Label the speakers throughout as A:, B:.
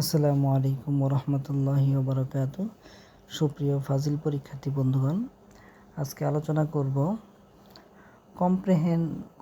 A: আসসালামু আলাইকুম ওরহমতুল্লাহি ওবরাকাতু। সুপ্রিয় ফাজিল পরীক্ষার্থী বন্ধুগণ, আজকে আলোচনা করব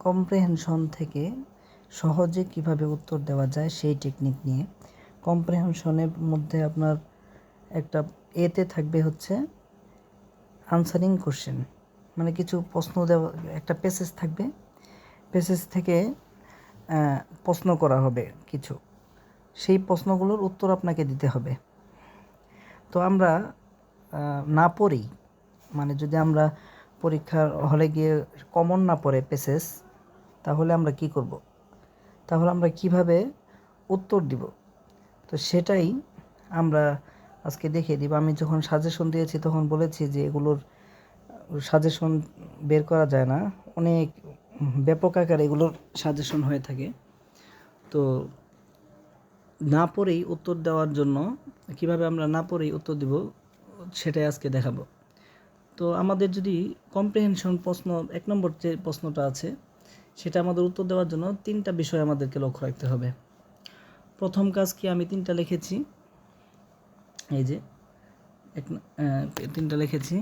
A: কম্প্রেহেনশন থেকে সহজে কিভাবে উত্তর দেওয়া যায় সেই টেকনিক নিয়ে। কম্প্রেহেনশনের মধ্যে আপনার একটা এতে থাকবে হচ্ছে আনসারিং কোশ্চেন, মানে কিছু প্রশ্ন দেওয়া, একটা প্যাসেজ থাকবে, প্যাসেজ থেকে প্রশ্ন করা হবে কিছু, সেই প্রশ্নগুলোর উত্তর আপনাকে দিতে হবে। তো আমরা না পড়েই, মানে যদি আমরা পরীক্ষার হলে গিয়ে কমন না পড়ে প্যাসেজ, তাহলে আমরা কি করব, তাহলে আমরা কিভাবে উত্তর দিব, তো সেটাই আমরা আজকে দেখিয়ে দিব। আমি যখন সাজেশন দিয়েছি তখন বলেছি যে এগুলোর সাজেশন বের করা যায় না, অনেক ব্যাপক আকারে এগুলোর সাজেশন হয়ে থাকে। তো না পড়েই উত্তর দেওয়ার জন্য কিভাবে আমরা না পড়েই উত্তর দিব সেটাই আজকে দেখাবো। তো আমাদের যদি কম্প্রিহেনশন প্রশ্ন 1 নম্বর যে প্রশ্নটা আছে সেটা আমাদের উত্তর দেওয়ার জন্য 3টা বিষয় আমাদেরকে লক্ষ্য রাখতে হবে। প্রথম কাজ কি, আমি 3টা লিখেছি, এই যে 3টা লিখেছি।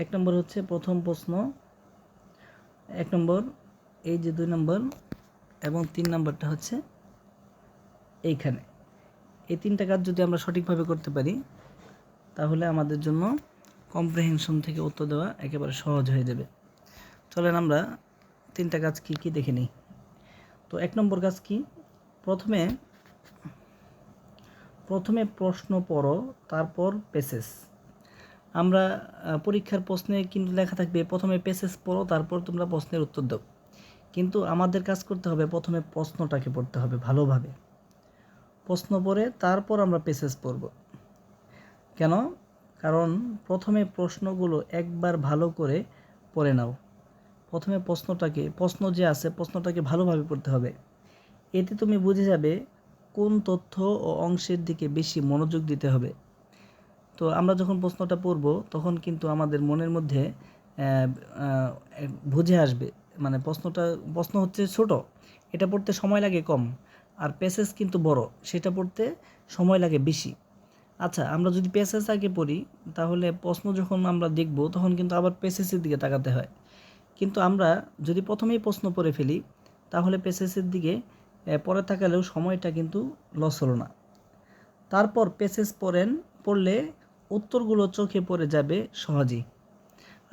A: 1 নম্বর হচ্ছে প্রথম প্রশ্ন, 1 নম্বর, এই যে 2 নম্বর এবং 3 নম্বরটা হচ্ছে এইখানে। এই 3টা কাজ যদি আমরা সঠিকভাবে করতে পারি তাহলে আমাদের জন্য কম্প্রিহেনশন থেকে উত্তর দেওয়া একেবারে সহজ হয়ে যাবে। চলেন আমরা 3টা কাজ কি কি দেখে নিই। তো 1 নম্বর কাজ কি, প্রথমে প্রশ্ন পড়ো, তারপর প্যাসেজ। আমরা পরীক্ষার প্রশ্নে কিন্তু লেখা থাকবে প্রথমে প্যাসেজ পড়ো, তারপর তোমরা প্রশ্নের উত্তর দাও, কিন্তু আমাদের কাজ করতে হবে প্রথমে প্রশ্নটাকে পড়তে হবে ভালোভাবে। প্রশ্ন পড়ে তারপর আমরা প্যাসেজ পড়ব। কেন? কারণ প্রথমে প্রশ্নগুলো একবার ভালো করে পড়ে নাও। প্রথমে প্রশ্ন যে আছে প্রশ্নটাকে ভালোভাবে পড়তে হবে। এতে তুমি বুঝে যাবে কোন তথ্য ও অংশের দিকে বেশি মনোযোগ দিতে হবে। তো আমরা যখন প্রশ্নটা পড়ব তখন কিন্তু আমাদের মনের মধ্যে বুঝে আসবে, মানে প্রশ্ন হচ্ছে ছোট, এটা পড়তে সময় লাগে কম, আর প্যাসেজ কিন্তু বড়, সেটা পড়তে সময় লাগে বেশি। আচ্ছা, আমরা যদি প্যাসেজ আগে পড়ি তাহলে প্রশ্ন যখন আমরা দেখব তখন কিন্তু আবার প্যাসেজের দিকে তাকাতে হয়, কিন্তু আমরা যদি প্রথমেই প্রশ্ন পড়ে ফেলি তাহলে প্যাসেজের দিকে পরে তাকালেও সময়টা কিন্তু লস হলো না। তারপর প্যাসেজ পড়লে উত্তরগুলো চোখে পড়ে যাবে সহজেই।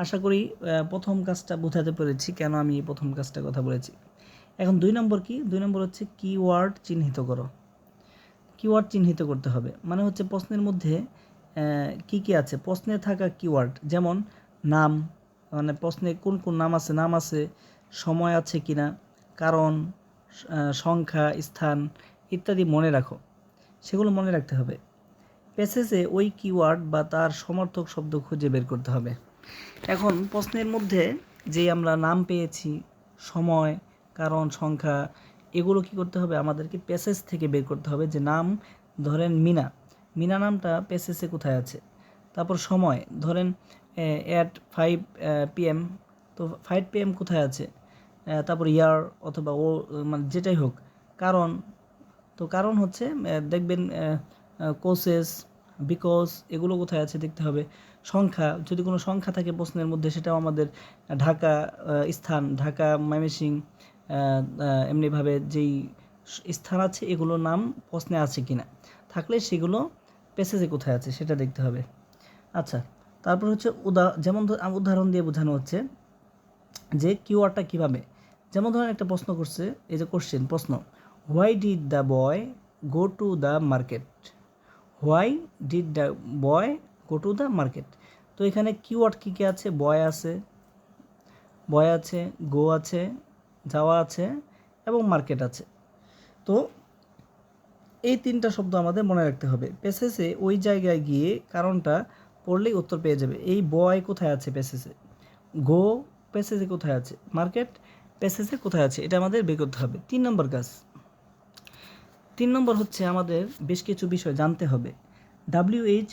A: আশা করি প্রথম কাজটা বোঝাতে পেরেছি কেন আমি এই প্রথম কাজটার কথা বলেছি। এখন 2 নম্বর কি, 2 নম্বর হচ্ছে কিওয়ার্ড চিহ্নিত করো। কিওয়ার্ড চিহ্নিত করতে হবে, মানে হচ্ছে প্রশ্নের মধ্যে কি কি আছে, প্রশ্নে থাকা কিওয়ার্ড, যেমন নাম, মানে প্রশ্নে কোন কোন নাম আছে, সময় আছে কিনা, কারণ, সংখ্যা, স্থান ইত্যাদি মনে রাখো, সেগুলো মনে রাখতে হবে। প্যাসেজে ওই কিওয়ার্ড বা তার সমর্থক শব্দ খুঁজে বের করতে হবে। এখন প্রশ্নের মধ্যে যে আমরা নাম পেয়েছি, সময়, কারণ, সংখ্যা, এগুলো কি করতে হবে, আমাদেরকে প্যাসেজ থেকে বের করতে হবে। যে নাম ধরেন মিনা নামটা প্যাসেজে কোথায় আছে। তারপর সময় ধরেন at 5 PM, তো 5 PM কোথায় আছে। তারপর ইয়ার অথবা ও, মানে যেটাই হোক। কারণ, তো কারণ হচ্ছে দেখবেন কোসেস, বিকজ, এগুলো কোথায় আছে দেখতে হবে। সংখ্যা, যদি কোনো সংখ্যা থাকে প্রশ্নের মধ্যে সেটাও আমাদের ঢাকা, স্থান ঢাকা, ময়মনসিংহ, এমনিভাবে যেই স্থান আছে এগুলোর নাম প্রশ্নে আছে কিনা, থাকলে সেগুলো প্যাসেজে কোথায় আছে সেটা দেখতে হবে। আচ্ছা, তারপর হচ্ছে যেমন উদাহরণ দিয়ে বোঝানো হচ্ছে যে কিওয়ার্ডটা কীভাবে। যেমন ধরেন একটা প্রশ্ন করছে, এই যে প্রশ্ন, why did the boy go to the market. Why did the boy go to the market. তো এখানে কিওয়ার্ড কী কী আছে, বয় আছে, গো আছে, যাওয়া আছে এবং মার্কেট আছে। তো এই 3টা শব্দ আমাদের মনে রাখতে হবে। প্যাসেজে ওই জায়গায় গিয়ে কারণটা পড়লেই উত্তর পেয়ে যাবে। এই বয় কোথায় আছে প্যাসেজে, গো প্যাসেজে কোথায় আছে, মার্কেট প্যাসেজে কোথায় আছে, এটা আমাদের বের করতে হবে। 3 নম্বর কাজ, 3 নম্বর হচ্ছে আমাদের বেশ কিছু বিষয় জানতে হবে। WH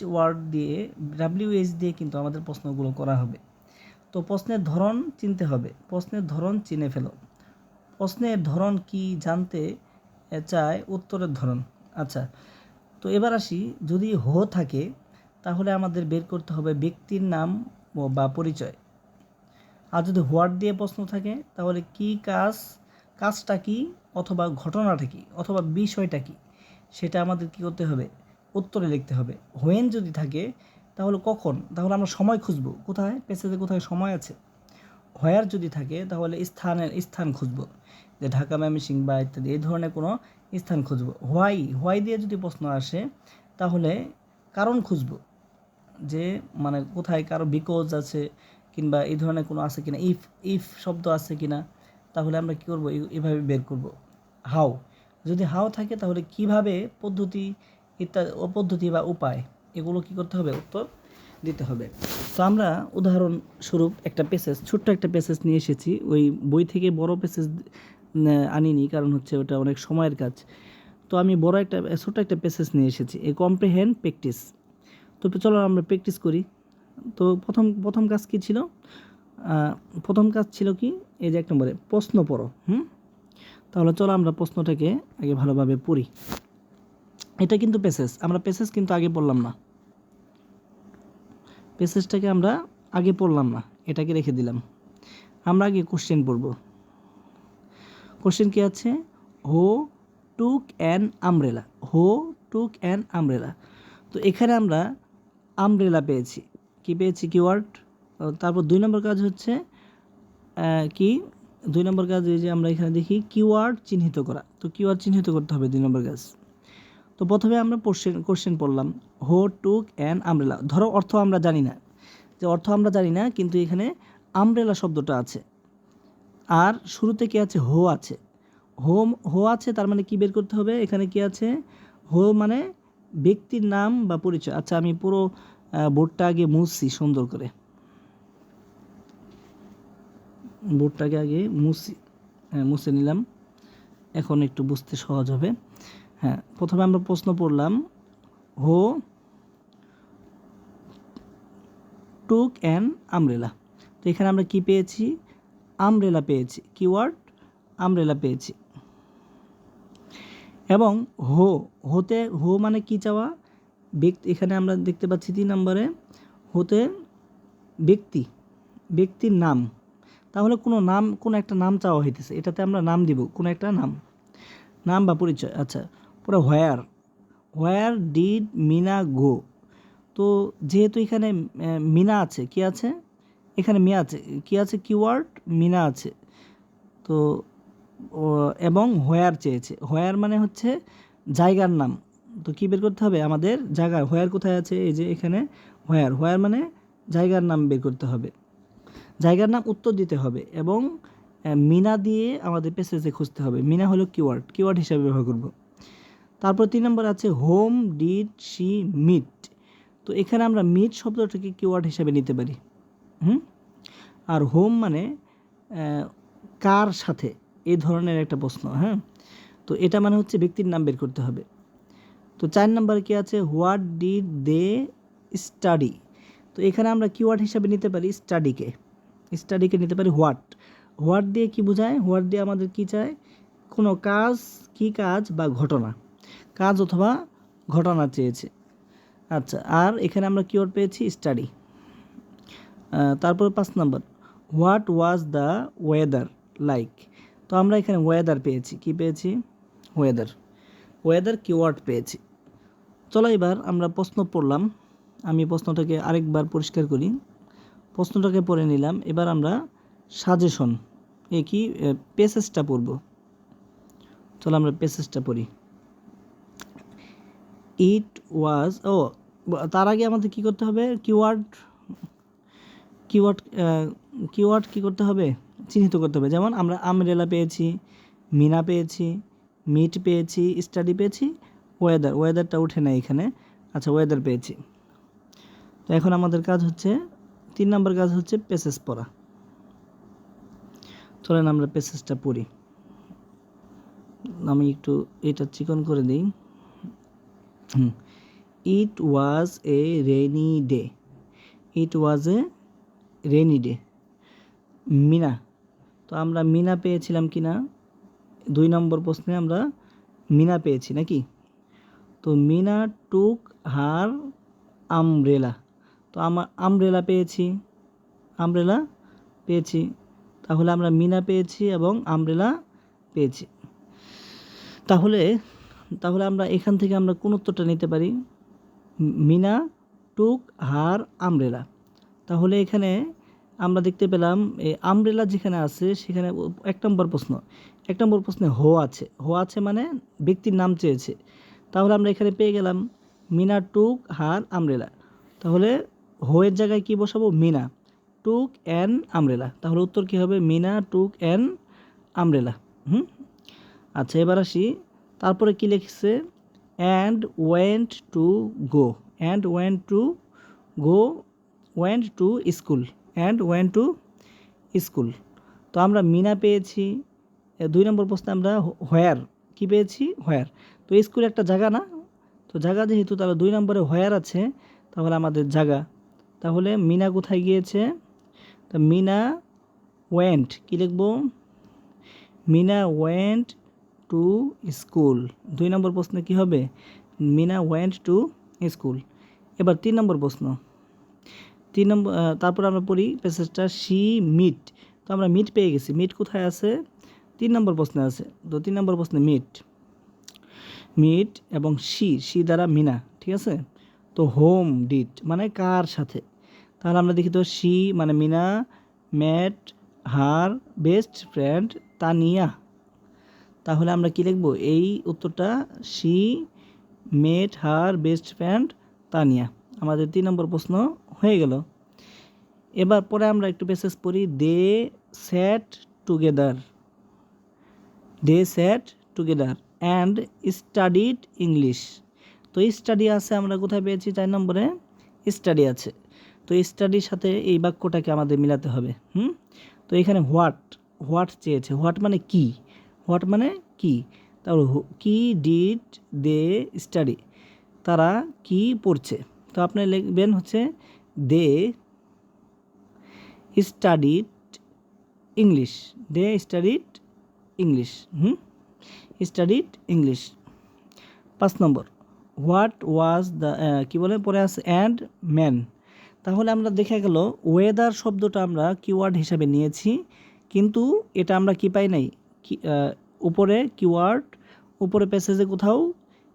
A: দিয়ে কিন্তু আমাদের প্রশ্নগুলো করা হবে। তো প্রশ্নের ধরন চিনতে হবে, প্রশ্নের ধরন চিনে ফেলো। প্রশ্নের ধরন কি জানতে চায়, উত্তরের ধরন। আচ্ছা, তো এবার আসি, যদি হো থাকে তাহলে আমাদের বের করতে হবে ব্যক্তির নাম বা পরিচয়। আর যদি হোয়াট দিয়ে প্রশ্ন থাকে তাহলে কি কাজ, কাজটা কি, অথবা ঘটনাটা কি, অথবা বিষয়টা কি, সেটা আমাদের কী করতে হবে, উত্তরে লিখতে হবে। হোয়েন যদি থাকে তাহলে কখন, তাহলে আমরা সময় খুঁজবো কোথায়, পেছাতে কোথায় সময় আছে। হোয়ার যদি থাকে তাহলে স্থান খুঁজবো, যে ঢাকা, ময়মনসিংহ বা ইত্যাদি এই ধরনের কোনো স্থান খুঁজবো। হোয়াই দিয়ে যদি প্রশ্ন আসে তাহলে কারণ খুঁজবো, যে মানে কোথায় কারো বিকজ আছে কিংবা এই ধরনের কোনো আছে কিনা, ইফ শব্দ আছে কিনা, তাহলে আমরা কী করবো, এভাবে বের করব। হাউ, যদি হাউ থাকে তাহলে কিভাবে, পদ্ধতি ইত্যাদি, পদ্ধতি বা উপায়, এগুলো কী করতে হবে, উত্তর দিতে হবে। তো আমরা উদাহরণস্বরূপ একটা প্যাসেজ, ছোট্ট একটা প্যাসেজ নিয়ে এসেছি। ওই বই থেকে বড় প্যাসেজ আনিনি, কারণ হচ্ছে ওটা অনেক সময়ের কাজ। তো আমি ছোট্ট একটা প্যাসেজ নিয়ে এসেছি, এই কম্প্রিহেন্ড প্র্যাকটিস। তো চলো আমরা প্র্যাকটিস করি। তো প্রথম কাজ কী ছিল, প্রথম কাজ ছিল কি, এই যে 1 নম্বরে প্রশ্ন পড়ো। তাহলে চলো আমরা প্রশ্নটাকে আগে ভালোভাবে পড়ি। এটা কিন্তু প্যাসেজ, আমরা প্যাসেজ কিন্তু আগে পড়লাম না, প্যাসেজটাকে আমরা আগে পড়লাম না, এটাকে রেখে দিলাম। আমরা আগে কোশ্চেন পড়ব। কোশ্চেন কি আছে, হো টুক অ্যান আমব্রেলা, হো টুক অ্যান আমব্রেলা। তো এখানে আমরা আমব্রেলা পেয়েছি, কি পেয়েছি, কিওয়ার্ড। তারপর 2 নম্বর কাজ হচ্ছে কি, 2 নম্বর কাজ এই যে আমরা এখানে দেখি কিওয়ার্ড চিহ্নিত করা। তো কিওয়ার্ড চিহ্নিত করতে হবে 2 নম্বর কাজ। তো প্রথমে আমরা কোশ্চেন পড়লাম, হো টুক অ্যান আমব্রেলা। ধরো অর্থ আমরা জানি না, যে অর্থ আমরা জানি না, কিন্তু এখানে আমব্রেলা শব্দটা আছে, আর শুরুতে কি আছে, হো আছে। হো আছে, তার মানে কি বের করতে হবে, এখানে কি আছে, হো মানে ব্যক্তির নাম বা পরিচয়। আচ্ছা, আমি পুরো বোর্ডটা আগে মুছছি সুন্দর করে, বোর্ডটাকে আগে মুছে নিলাম, এখন একটু বুঝতে সহজ হবে। হ্যাঁ, প্রথমে আমরা প্রশ্ন পড়লাম, হো টুক অ্যান আমব্রেলা। তো এখানে আমরা কি পেয়েছি, আমব্রেলা পেয়েছি, কিওয়ার্ড আমব্রেলা পেয়েছি। এবং হো মানে কি চাওয়া, ব্যক্তি। এখানে আমরা দেখতে পাচ্ছি 3 নম্বরে, হতে ব্যক্তির নাম। তাহলে কোনো একটা নাম চাওয়া হইতেছে, এটাতে আমরা নাম দিব, কোনো একটা নাম বা পরিচয়। আচ্ছা, পরে হোয়ার ডিড মিনা গো। তো যেহেতু এখানে মিনা আছে, কি আছে, এখানে মিয়া আছে, কি আছে, কিওয়ার্ড মিনা আছে। তো এবং হোয়ার চেয়েছে, হোয়ার মানে হচ্ছে জায়গার নাম। তো কী বের করতে হবে, আমাদের জায়গা, হোয়ার কোথায় আছে, এই যে এখানে হোয়ার মানে জায়গার নাম বের করতে হবে, জায়গার নাম উত্তর দিতে হবে। এবং মিনা দিয়ে আমাদের প্যাসেজে খুঁজতে হবে, মিনা হলো কিওয়ার্ড হিসাবে ব্যবহার করব। তারপর 3 নম্বর আছে, হোম ডিড শি মিট। তো এখানে আমরা মিট শব্দটাকে কিওয়ার্ড হিসাবে নিতে পারি। আর হোম মানে কার সাথে, এই ধরনের একটা প্রশ্ন। তো এটা মানে হচ্ছে ব্যক্তির নাম বের করতে হবে। তো 4 নম্বরে কি আছে, হোয়াট ডিড দে স্টাডি। তো এখানে আমরা কিওয়ার্ড হিসাবে নিতে পারি স্টাডিকে নিতে পারি হোয়াট দিয়ে কি বোঝায়, হোয়াট দিয়ে আমাদের কি চায়, কোনো কাজ, কি কাজ বা ঘটনা, কাজ অথবা ঘটনা চেয়েছে। আচ্ছা, আর এখানে আমরা কিওয়ার্ড পেয়েছি স্টাডি। তারপর 5 number, what was the weather like. তো আমরা এখানে ওয়েদার পেয়েছি, কি পেয়েছি, ওয়েদার কিওয়ার্ড পেয়েছি। চলো এবার আমরা প্রশ্ন পড়লাম, আমি প্রশ্নটাকে আরেকবার পরিষ্কার করি। প্রশ্নটাকে পড়ে নিলাম, এবার আমরা সাজেশন কি প্যাসেজটা পড়ব। চলো আমরা প্যাসেজটা পড়ি। ইট ওয়াজ, তার আগে আমাদের কি করতে হবে, কিওয়ার্ড কি করতে হবে, চিহ্নিত করতে হবে। যেমন আমরা আমব্রেলা পেয়েছি, মিনা পেয়েছি, মিট পেয়েছি, স্টাডি পেয়েছি, ওয়েদারটা উঠে নেয় এখানে। আচ্ছা, ওয়েদার পেয়েছি। তো এখন আমাদের কাজ হচ্ছে 3 নম্বর কাজ হচ্ছে প্যাসেজ পড়া। চলেন আমরা প্যাসেজটা পড়ি। আমি একটু এটা চিকন করে দিই। ইট ওয়াজ এ রেইনি ডে, মিনা। তো আমরা মিনা পেয়েছিলাম কি না, 2 নম্বর প্রশ্নে আমরা মিনা পেয়েছি নাকি। তো মিনা টুক হার আমব্রেলা, তো আমার আমব্রেলা পেয়েছি, আমব্রেলা পেয়েছি, তাহলে আমরা মিনা পেয়েছি এবং আমব্রেলা পেয়েছি। তাহলে তাহলে আমরা এখান থেকে আমরা কোন উত্তরটা নিতে পারি? মিনা টুক হার আমব্রেলা। তাহলে এখানে আমরা দেখতে পেলাম এই আমব্রেলা যেখানে আছে সেখানে এক নম্বর প্রশ্নে হো আছে মানে ব্যক্তির নাম চেয়েছে। তাহলে আমরা এখানে পেয়ে গেলাম মিনা টুক হার আমব্রেলা। তাহলে হো এর জায়গায় কি বসাবো? Meena took an umbrella. তাহলে উত্তর কি হবে? Meena took an umbrella. আচ্ছা, এবার আসি, তারপরে কি লিখছে? And went to go, and went to go, went to school, and went to school. তো আমরা মিনা পেয়েছি। 2 নম্বর প্রশ্নে আমরা হোয়ার কি পেয়েছি? হোয়ার। তো স্কুল একটা জায়গা না? তো জায়গা যেহেতু, তাহলে 2 নম্বরে হোয়ার আছে, তাহলে আমাদের জায়গা। তাহলে মিনা কোথায় গিয়েছে? তো মিনা ওয়েন্ট, কি লিখব? Meena went to school. 2 নম্বর প্রশ্নে কি হবে? Meena went to school. এবার 3 নম্বর প্রশ্ন। 3 নম্বর, তারপর আমরা পড়ি প্যাসেজটা, শি মিট। তো আমরা মিট পেয়ে গেছি। মিট কোথায় আছে? 3 নম্বর প্রশ্নে আছে। তো 3 নম্বর প্রশ্নে মিট এবং শি দ্বারা মিনা, ঠিক আছে। তো হোম ডিড মানে কার সাথে? তাহলে আমরা দেখি তো, শি মানে Meena met her best friend Tania. তাহলে আমরা কি লিখব? এই উত্তরটা, she met her best friend Tania. আমাদের 3 নম্বর প্রশ্ন হয়ে গেল। এবার পরে আমরা একটু প্যাসেজ পড়ি, they sat together, they sat together and studied English. তো স্টাডি আছে, আমরা কোথায় পেয়েছি? 4 নম্বরে স্টাডি আছে। তো স্টাডির সাথে এই বাক্যটাকে আমাদের মিলাতে হবে। তো এখানে হোয়াট চেয়েছে। হোয়াট মানে কি? হোয়াট মানে কি? তাহলে কি ডিড দে স্টাডি, তারা কি পড়ছে? তো আপনি লিখবেন হচ্ছে they studied English, they studied English, studied English. 5 number, what was the, কী বলে পরে আছে? And man. তাহলে আমরা দেখা গেল ওয়েদার শব্দটা আমরা কিওয়ার্ড হিসাবে নিয়েছি, কিন্তু এটা আমরা কি পাই নাই? উপরে কিওয়ার্ড, উপরে প্যাসেজে কোথাও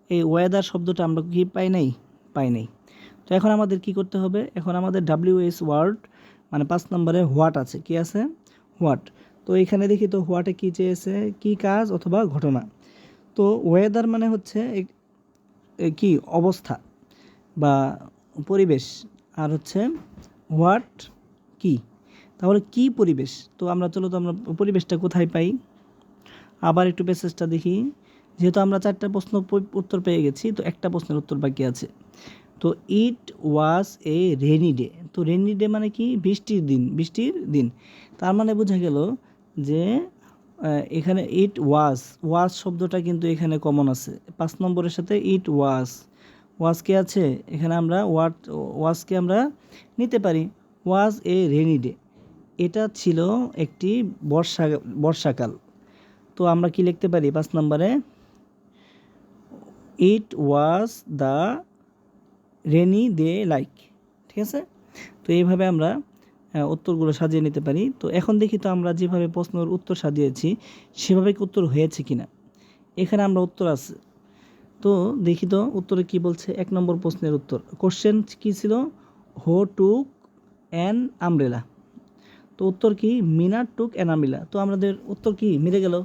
A: এই ওয়েদার শব্দটা আমরা কি পাই নাই। তো এখন আমাদের কি করতে হবে? এখন আমাদের WH ওয়ার্ড মানে 5 নম্বরে হোয়াট আছে। কি আছে? হোয়াট। তো এখানে দেখি তো হোয়াটে কি চেয়েছে? কি কাজ অথবা ঘটনা। তো ওয়েদার মানে হচ্ছে কি অবস্থা বা পরিবেশ, আর হচ্ছে হোয়াট কি। তাহলে কি পরিবেশ? তো আমরা পরিবেশটা কোথায় পাই? আবার একটু প্যাসেজটা দেখি। যেহেতু আমরা 4টা প্রশ্ন উত্তর পেয়ে গেছি, তো একটা প্রশ্নের উত্তর বাকি আছে। তো ইট ওয়াজ এ রেনি ডে। তো রেনি ডে মানে কি? বৃষ্টির দিন। তার মানে বোঝা গেল যে এখানে ইট ওয়াজ শব্দটা কিন্তু এখানে কমন আছে 5 নম্বরের সাথে। ইট ওয়াজ কে আছে এখানে, আমরা ওয়াজকে আমরা নিতে পারি। ওয়াজ এ রেনি ডে, এটা ছিল একটি বর্ষাকাল। তো আমরা কি লিখতে পারি 5 নম্বরে? It was the rainy day like, ঠিক আছে। তো এইভাবে আমরা উত্তরগুলো সাজিয়ে নিতে পারি। তো এখন দেখি তো আমরা যেভাবে প্রশ্নের উত্তর সাজিয়েছি সেভাবে কি উত্তর হয়েছে কিনা। এখানে আমরা উত্তর আছে, তো দেখি তো উত্তরে কি বলছে। 1 নম্বর প্রশ্নের উত্তর, কোশ্চেন কি ছিল? হো টুক অ্যান আমব্রেলা। তো উত্তর কি? Meena took an umbrella. তো আমাদের উত্তর কি মিলে গেল।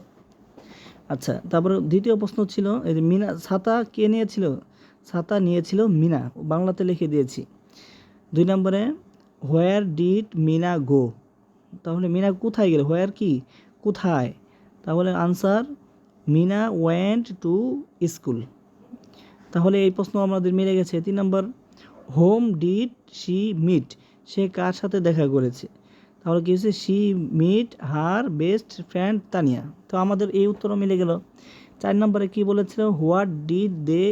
A: আচ্ছা, তারপরে দ্বিতীয় প্রশ্ন ছিল, এই যে মিনা ছাতা কে নিয়েছিল? ছাতা নিয়েছিল মিনা, বাংলাতে লিখে দিয়েছি। 2 নম্বরে হোয়ার ডিড মিনা গো। তাহলে মিনা কোথায় গেল? হোয়ার কি কোথায়? তাহলে answer Meena went to school. তাহলে এই প্রশ্ন আমাদের মিলে গেছে। 3 number, whom did she meet, সে কার সাথে দেখা করেছে? তাহলে কি হচ্ছে? She met her best friend Tania. তো আমাদের এই উত্তরও মিলে গেল। 4 নম্বরে কি বলেছিল? হোয়াট ডিড দে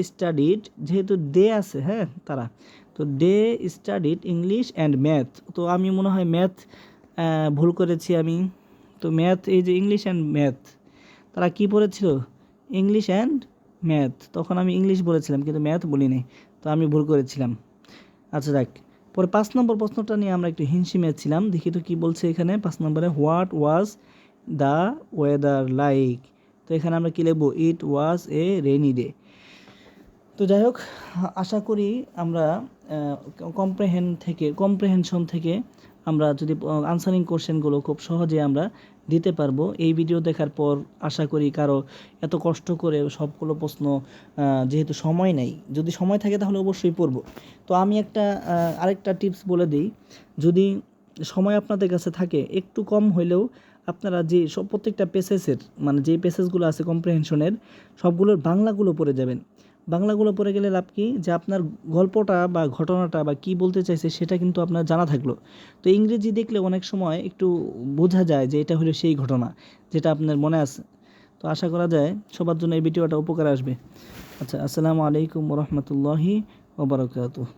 A: স্টাডিড, যেহেতু দে আছে, হ্যাঁ তারা, তো দে স্টাডিড ইংলিশ অ্যান্ড ম্যাথ। তো আমি মনে হয় ম্যাথ ভুল করেছি আমি। তো ম্যাথ, এই যে ইংলিশ অ্যান্ড ম্যাথ, তারা কি পড়েছিল? ইংলিশ অ্যান্ড ম্যাথ, তখন আমি ইংলিশ বলেছিলাম কিন্তু ম্যাথ বলিনি, তো আমি ভুল করেছিলাম। আচ্ছা যাক, পরে 5 নম্বর প্রশ্নটা নিয়ে আমরা একটু হিমশিমে ছিলাম। দেখি তো কী বলছে এখানে 5 নম্বরে, what was the weather like. তো এখানে আমরা কী লিখব, ইট ওয়াজ এ রেইনি ডে। তো যাই হোক, আশা করি আমরা কম্প্রেহেনশন থেকে আমরা যদি আনসারিং কোশ্চেনগুলো খুব সহজে আমরা দিতে পারবো। এই ভিডিও দেখার পর আশা করি কারো এত কষ্ট করে সবগুলো প্রশ্ন, যেহেতু সময় নেই, যদি সময় থাকে তাহলে অবশ্যই পড়ব। তো আমি আরেকটা টিপস বলে দিই, যদি সময় আপনাদের কাছে থাকে একটু কম হইলেও আপনারা যে প্রত্যেকটা পেসেসের মানে যে পেসেসগুলো আছে কম্প্রেহেনশনের সবগুলোর বাংলাগুলো পড়ে যাবেন। বাংলাগুলো পড়ে গেলে লাভ কি, যে আপনার গল্পটা বা ঘটনাটা বা কী বলতে চাইছে সেটা কিন্তু আপনার জানা থাকলো। তো ইংরেজি দেখলে অনেক সময় একটু বোঝা যায় যে এটা হলো সেই ঘটনা যেটা আপনার মনে আছে। তো আশা করা যায় সবার জন্য এই ভিডিওটা উপকার আসবে। আচ্ছা, আসসালামু আলাইকুম ওয়া রাহমাতুল্লাহি ওয়া বারাকাতুহু।